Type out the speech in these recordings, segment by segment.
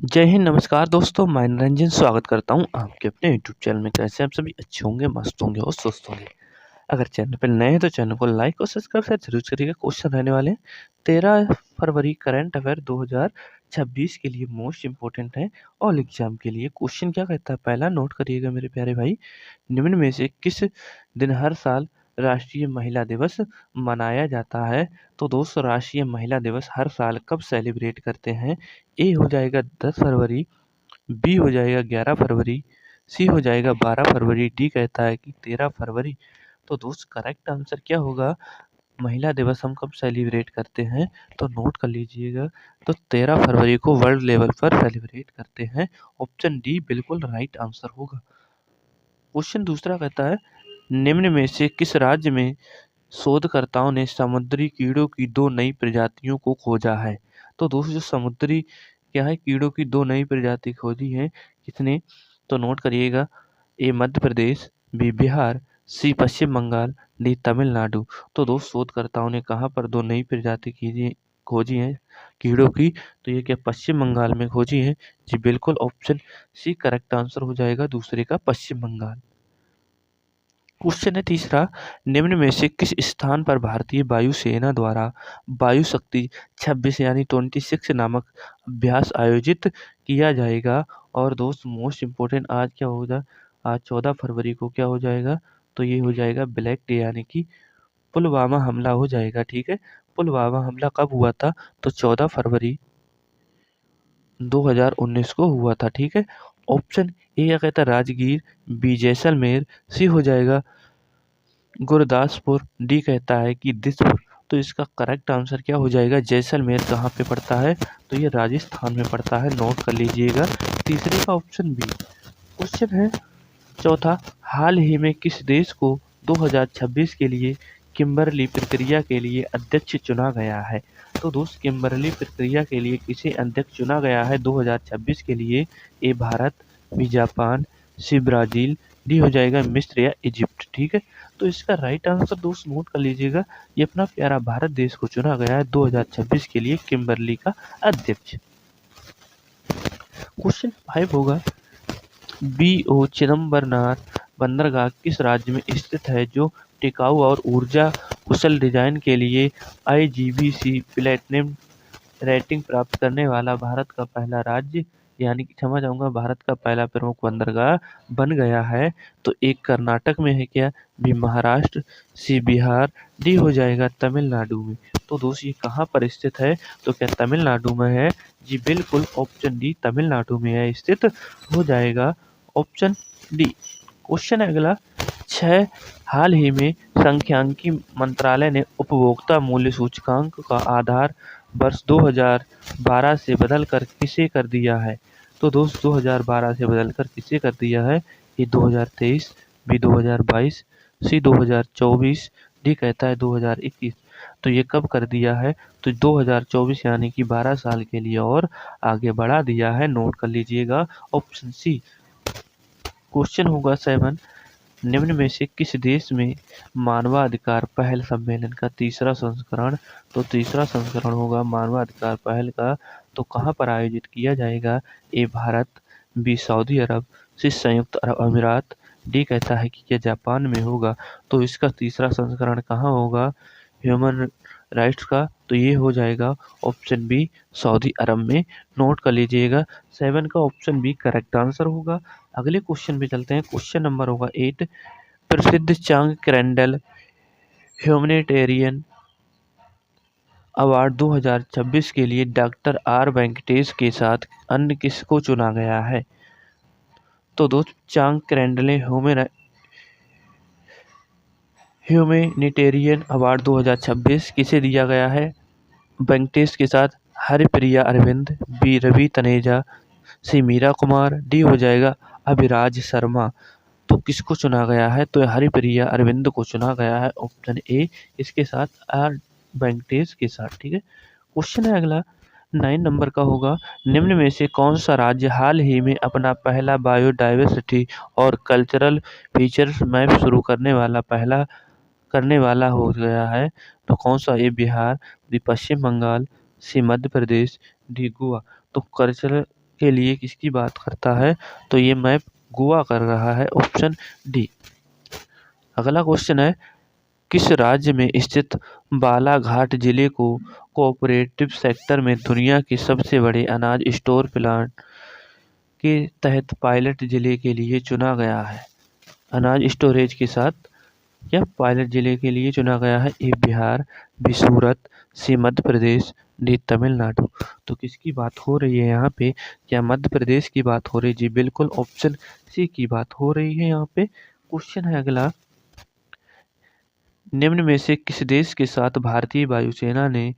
जय हिंद, नमस्कार दोस्तों, मैं निरंजन स्वागत करता हूं आपके अपने यूट्यूब चैनल में। कैसे आप सभी अच्छे होंगे, मस्त होंगे और स्वस्थ होंगे। अगर चैनल पर नए हैं तो चैनल को लाइक और सब्सक्राइब जरूर करिएगा। क्वेश्चन रहने वाले हैं 13 फरवरी करंट अफेयर 2026 के लिए मोस्ट इंपोर्टेंट है ऑल एग्जाम के लिए। क्वेश्चन क्या कहता है, पहला नोट करिएगा मेरे प्यारे भाई। निम्न में से किस दिन हर साल राष्ट्रीय महिला दिवस मनाया जाता है? तो दोस्तों, राष्ट्रीय महिला दिवस हर साल कब सेलिब्रेट करते हैं? ए हो जाएगा 10 फरवरी, बी हो जाएगा 11 फरवरी, सी हो जाएगा 12 फरवरी, डी कहता है कि 13 फरवरी। तो दोस्त, करेक्ट आंसर क्या होगा? महिला दिवस हम कब सेलिब्रेट करते हैं? तो नोट कर लीजिएगा। तो 13 फरवरी को वर्ल्ड लेवल पर सेलिब्रेट करते हैं। ऑप्शन डी बिल्कुल राइट आंसर होगा। क्वेश्चन दूसरा कहता है, निम्न में से किस राज्य में शोधकर्ताओं ने समुद्री कीड़ों की 2 नई प्रजातियों को खोजा है? तो दोस्तों, जो समुद्री क्या है, कीड़ों की 2 नई प्रजाति खोजी है किसने? तो नोट करिएगा। ए मध्य प्रदेश, बी बिहार, सी पश्चिम बंगाल, डी तमिलनाडु। तो दोस्त, शोधकर्ताओं ने कहाँ पर 2 नई प्रजाति खोजी हैं कीड़ों की? तो ये क्या पश्चिम बंगाल में खोजी है? जी बिल्कुल, ऑप्शन सी करेक्ट आंसर हो जाएगा, दूसरे का पश्चिम बंगाल। क्वेश्चन है तीसरा, निम्न में से किस स्थान पर भारतीय वायुसेना द्वारा वायु शक्ति 26 यानी 26 नामक अभ्यास आयोजित किया जाएगा? और दोस्त, मोस्ट इम्पोर्टेंट आज क्या होगा? आज 14 फरवरी को क्या हो जाएगा? तो ये हो जाएगा ब्लैक डे, यानी कि पुलवामा हमला हो जाएगा। ठीक है, पुलवामा हमला कब हुआ था? तो 14 फरवरी 2019 को हुआ था। ठीक है, ऑप्शन ए क्या कहता है, राजगीर, बी जैसलमेर, सी हो जाएगा गुरदासपुर, डी कहता है कि दिसपुर। तो इसका करेक्ट आंसर क्या हो जाएगा? जैसलमेर कहाँ पे पड़ता है? तो ये राजस्थान में पड़ता है, नोट कर लीजिएगा। तीसरे का ऑप्शन बी। क्वेश्चन है चौथा, हाल ही में किस देश को 2026 के लिए किम्बरली प्रक्रिया के लिए अध्यक्ष चुना गया है? तो दोस्त, किम्बरली प्रक्रिया के लिए किसे अध्यक्ष चुना गया है 2026 के लिए? A Bharat, B Japan, C Brazil, D हो जाएगा मिस्र या इजिप्ट। ठीक है, तो इसका राइट आंसर दोस्त नोट कर लीजिएगा। ये अपना प्यारा भारत देश को चुना गया है 2026 के लिए किम्बरली का अध्यक्ष। क्वेश्चन 5 होगा, बी.ओ. चिदम्बरनाथ बंदरगाह किस राज्य में स्थित है जो टिकाऊ और ऊर्जा कुशल डिजाइन के लिए IGBC प्लेटिनम रेटिंग प्राप्त करने वाला भारत का पहला राज्य, यानी कि क्षमा चाहूँगा, भारत का पहला प्रमुख बंदरगाह बन गया है? तो एक कर्नाटक में है क्या, बी महाराष्ट्र, सी बिहार, डी हो जाएगा तमिलनाडु में। तो दोस्त, ये कहाँ पर स्थित है? तो क्या तमिलनाडु में है? जी बिल्कुल, ऑप्शन डी तमिलनाडु में है, स्थित हो जाएगा ऑप्शन डी। क्वेश्चन है अगला 6, हाल ही में सांख्यिकी मंत्रालय ने उपभोक्ता मूल्य सूचकांक का आधार वर्ष 2012 से बदलकर किसे कर दिया है? तो दोस्त, 2012 से बदलकर किसे कर दिया है? ये 2023, बी 2022, सी 2024, डी कहता है 2021। तो ये कब कर दिया है? तो 2024 यानी कि 12 साल के लिए और आगे बढ़ा दिया है, नोट कर लीजिएगा, ऑप्शन सी। क्वेश्चन होगा 7, निम्न में से किस देश में मानवाधिकार पहल सम्मेलन का तीसरा संस्करण? तो तीसरा संस्करण होगा मानवाधिकार पहल का, तो कहाँ पर आयोजित किया जाएगा? ए भारत, बी सऊदी अरब, सी संयुक्त अरब अमीरात, डी कहता है कि यह जापान में होगा। तो इसका तीसरा संस्करण कहाँ होगा ह्यूमन राइट्स का? तो ये हो जाएगा ऑप्शन बी सऊदी अरब में, नोट कर लीजिएगा। 7 का ऑप्शन बी करेक्ट आंसर होगा। अगले क्वेश्चन पे चलते हैं। क्वेश्चन नंबर होगा 8, प्रसिद्ध चांग कैंडल ह्यूमैनिटेरियन अवार्ड 2026 के लिए डॉक्टर आर वेंकटेश के साथ अन्य किसको चुना गया है? तो दोस्त, चांग कैंडल ह्यूमैनिटेरियन अवार्ड 2026 किसे दिया गया है? वेंकटेश के साथ हरिप्रिया अरविंद, बी रवि तनेजा, सी मीरा कुमार, डी हो जाएगा अभिराज शर्मा। तो किसको चुना गया है? तो हरिप्रिया अरविंद को चुना गया है, ऑप्शन ए, इसके साथ आर वेंकटेश के साथ। ठीक है, क्वेश्चन है अगला 9 नंबर का होगा, निम्न में से कौन सा राज्य हाल ही में अपना पहला बायोडाइवर्सिटी और कल्चरल फीचर्स मैप शुरू करने वाला हो गया है? तो कौन सा? ए बिहार, बी पश्चिम बंगाल, सी मध्य प्रदेश, डी गोवा। तो कल्चरल के लिए किसकी बात करता है? तो ये मैप गोवा कर रहा है, ऑप्शन डी। अगला क्वेश्चन है, किस राज्य में स्थित बालाघाट जिले को कोऑपरेटिव सेक्टर में दुनिया के सबसे बड़े अनाज स्टोर प्लांट के तहत पायलट जिले के लिए चुना गया है? अनाज स्टोरेज के साथ यह पायलट जिले के लिए चुना गया है? ए बिहार, बी सूरत, सी मध्य प्रदेश, डी तमिलनाडु। तो किसकी बात हो रही है यहाँ पे? क्या मध्य प्रदेश की बात हो रही है? जी बिल्कुल, ऑप्शन सी की बात हो रही है यहाँ पे। क्वेश्चन है अगला, निम्न में से किस देश के साथ भारतीय वायुसेना ने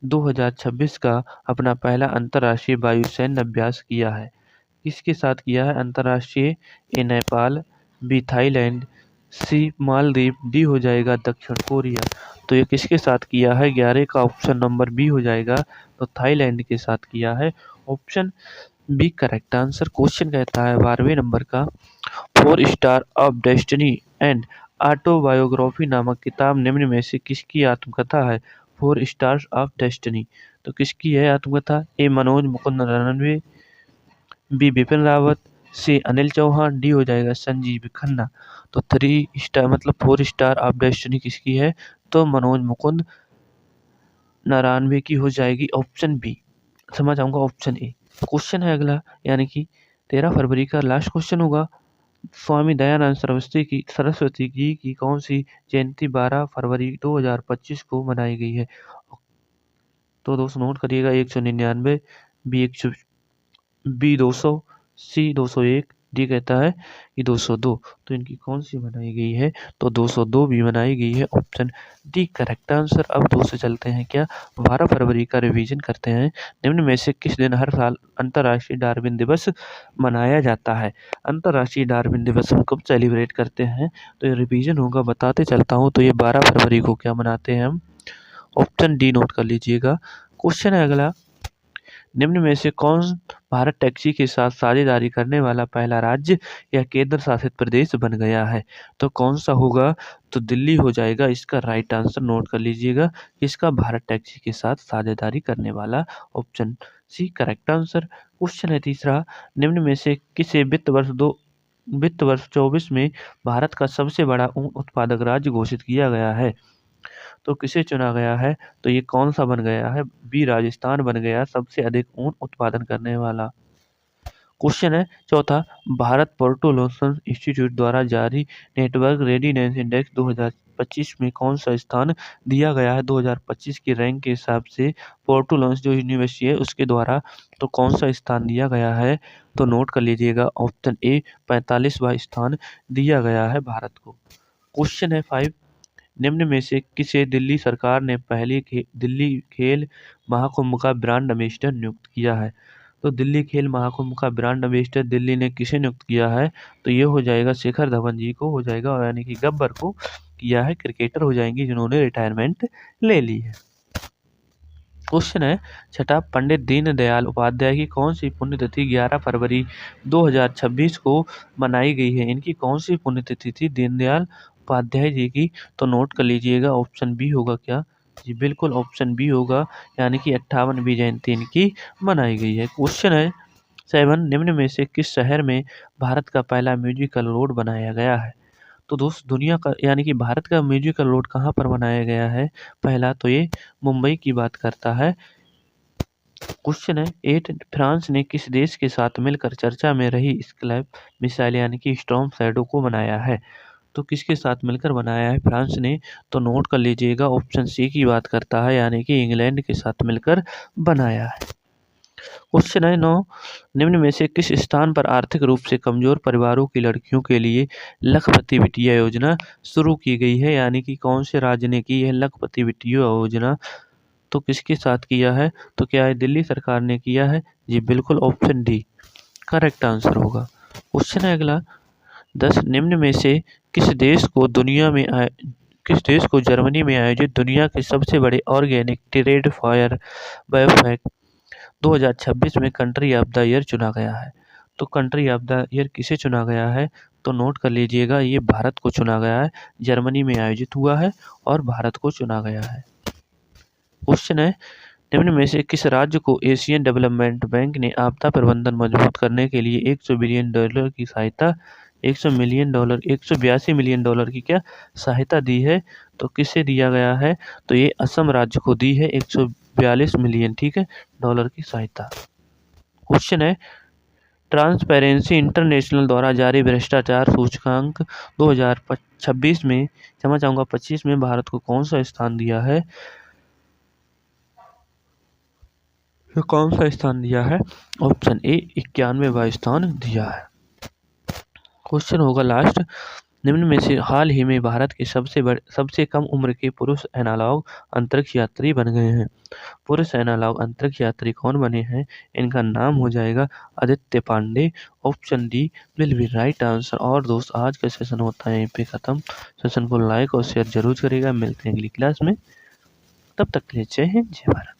2026 का अपना पहला अंतर्राष्ट्रीय वायुसैन्य अभ्यास किया है? किसके साथ किया है अंतर्राष्ट्रीय? ए नेपाल, बी थाईलैंड, सी मालदीव, डी हो जाएगा दक्षिण कोरिया। तो ये किसके साथ किया है? 11 का ऑप्शन नंबर बी हो जाएगा, तो थाईलैंड के साथ किया है, option B correct answer. Question कहता है 12वें नंबर का, 4 star of destiny and autobiography नामक किताब निम्न में से किसकी आत्मकथा है? 4 स्टार्स ऑफ डेस्टिनी, तो किसकी है आत्मकथा? ए मनोज मुकुंद रणनवे, बी बिपिन रावत, सी अनिल चौहान, डी हो जाएगा संजीव खन्ना। तो 3 स्टार मतलब 4 स्टार ऑफ डेस्टिनी किसकी है? तो मनोज मुकुंद नारायणवी की हो जाएगी, ऑप्शन बी। समझ आऊंगा, ऑप्शन ए। क्वेश्चन है अगला, यानी कि 13 फरवरी का लास्ट क्वेश्चन होगा। स्वामी दयानंद सरस्वती जी की कौन सी जयंती 12 फरवरी 2025 को मनाई गई है? तो दोस्तों नोट करिएगा, 199, बी 200, सी 201, डी कहता है कि 202। तो इनकी कौन सी बनाई गई है? तो 202 भी बनाई गई है, ऑप्शन डी करेक्ट आंसर। अब दोस्तों चलते हैं क्या 12 फरवरी का रिवीजन करते हैं। निम्न में से किस दिन हर साल अंतर्राष्ट्रीय डार्विन दिवस मनाया जाता है? अंतर्राष्ट्रीय डार्विन दिवस हम कब सेलिब्रेट करते हैं? तो ये रिवीजन होगा, बताते चलता हूँ। तो ये 12 फरवरी को क्या मनाते हैं हम? ऑप्शन डी नोट कर लीजिएगा। क्वेश्चन है अगला, निम्न में से कौन भारत टैक्सी के साथ साझेदारी करने वाला पहला राज्य या केंद्र शासित प्रदेश बन गया है? तो कौन सा होगा? तो दिल्ली हो जाएगा इसका राइट आंसर। नोट कर लीजिएगा, इसका भारत टैक्सी के साथ साझेदारी करने वाला, option C correct answer. Question है तीसरा, निम्न में से किसे वित्त वर्ष 24 में भारत का सबसे बड़ा ऊन उत्पादक राज्य घोषित किया गया है? तो किसे चुना गया है? तो ये कौन सा बन गया है? बी राजस्थान बन गया सबसे अधिक ऊन उत्पादन करने वाला। क्वेश्चन है चौथा, भारत पोर्टोलोसन इंस्टीट्यूट द्वारा जारी नेटवर्क रेडीनेस इंडेक्स 2025 में कौन सा स्थान दिया गया है? 2025 की रैंक के हिसाब से पोर्टोलोस जो यूनिवर्सिटी है उसके द्वारा तो कौन सा स्थान दिया गया है? तो नोट कर लीजिएगा, ऑप्शन ए 45वां स्थान दिया गया है भारत को। क्वेश्चन है 5, निम्न में से किसे दिल्ली सरकार ने दिल्ली खेल महाकुंभ का ब्रांड एम्बेसडर नियुक्त किया है? तो दिल्ली खेल महाकुंभ का ब्रांड एम्बेसडर दिल्ली ने किसे नियुक्त किया है? तो ये हो जाएगा शेखर धवन जी को हो जाएगा, और यानी कि गब्बर को किया है, क्रिकेटर हो जाएंगे जिन्होंने रिटायरमेंट ले ली है। क्वेश्चन है छठा, पंडित दीनदयाल उपाध्याय की कौन सी पुण्यतिथि 11 फरवरी 2026 को मनाई गई है? इनकी कौन सी पुण्यतिथि थी दीनदयाल उपाध्याय जी की? तो नोट कर लीजिएगा, ऑप्शन बी होगा क्या? जी बिल्कुल, ऑप्शन बी होगा, यानी कि 58वीं जयंती इनकी मनाई गई है। क्वेश्चन है 7, निम्न में से किस शहर में भारत का पहला म्यूजिकल रोड बनाया गया है? तो दोस्त दुनिया का यानी कि भारत का म्यूजिकल रोड कहाँ पर बनाया गया है पहला? तो ये मुंबई की बात करता है। क्वेश्चन है 8, फ्रांस ने किस देश के साथ मिलकर चर्चा में रही स्कैलप मिसाइल यानी कि स्टॉर्म शैडो को बनाया है? तो किसके साथ मिलकर बनाया है फ्रांस ने? तो नोट कर लीजिएगा, ऑप्शन सी की बात करता है, यानी कि इंग्लैंड के साथ मिलकर बनाया है। क्वेश्चन है 9, निम्न में से किस स्थान पर आर्थिक रूप से कमजोर परिवारों की लड़कियों के लिए लखपति बिटिया योजना शुरू की गई है? यानी कि कौन से राज्य ने की है लखपति बिटिया योजना? तो किसके साथ किया है? तो क्या है दिल्ली सरकार ने किया है? जी बिल्कुल, ऑप्शन डी करेक्ट आंसर होगा। क्वेश्चन है अगला 10, निम्न में से किस देश को जर्मनी में आयोजित दुनिया के सबसे बड़े ऑर्गेनिक ट्रेड फायर बायोफेक 2026 में कंट्री ऑफ द ईयर चुना गया है? तो कंट्री ऑफ द ईयर किसे चुना गया है? तो नोट कर लीजिएगा, ये भारत को चुना गया है, जर्मनी में आयोजित हुआ है और भारत को चुना गया है। क्वेश्चन है निम्न में से किस राज्य को एशियन डेवलपमेंट बैंक ने आपदा प्रबंधन मजबूत करने के लिए $100 बिलियन की सहायता, $182 मिलियन की क्या सहायता दी है? तो किसे दिया गया है? तो ये असम राज्य को दी है 142 मिलियन, ठीक है, डॉलर की सहायता। क्वेश्चन है, ट्रांसपेरेंसी इंटरनेशनल द्वारा जारी भ्रष्टाचार सूचकांक 2026 में, क्षमा चाहूंगा 25 में भारत को कौन सा स्थान दिया है? कौन सा स्थान दिया है? ऑप्शन ए 91वां स्थान दिया है। क्वेश्चन होगा लास्ट, निम्न में से हाल ही में भारत के सबसे कम उम्र के पुरुष एनालॉग अंतरिक्ष यात्री बन गए हैं। पुरुष एनालॉग अंतरिक्ष यात्री कौन बने हैं? इनका नाम हो जाएगा Aditya Pandey. Option D will be right answer. और दोस्त, आज का सेशन होता है यहीं पे खत्म। सेशन को लाइक और शेयर जरूर करिएगा। मिलते हैं अगली क्लास में, तब तक के लिए जय हिंद, जय भारत।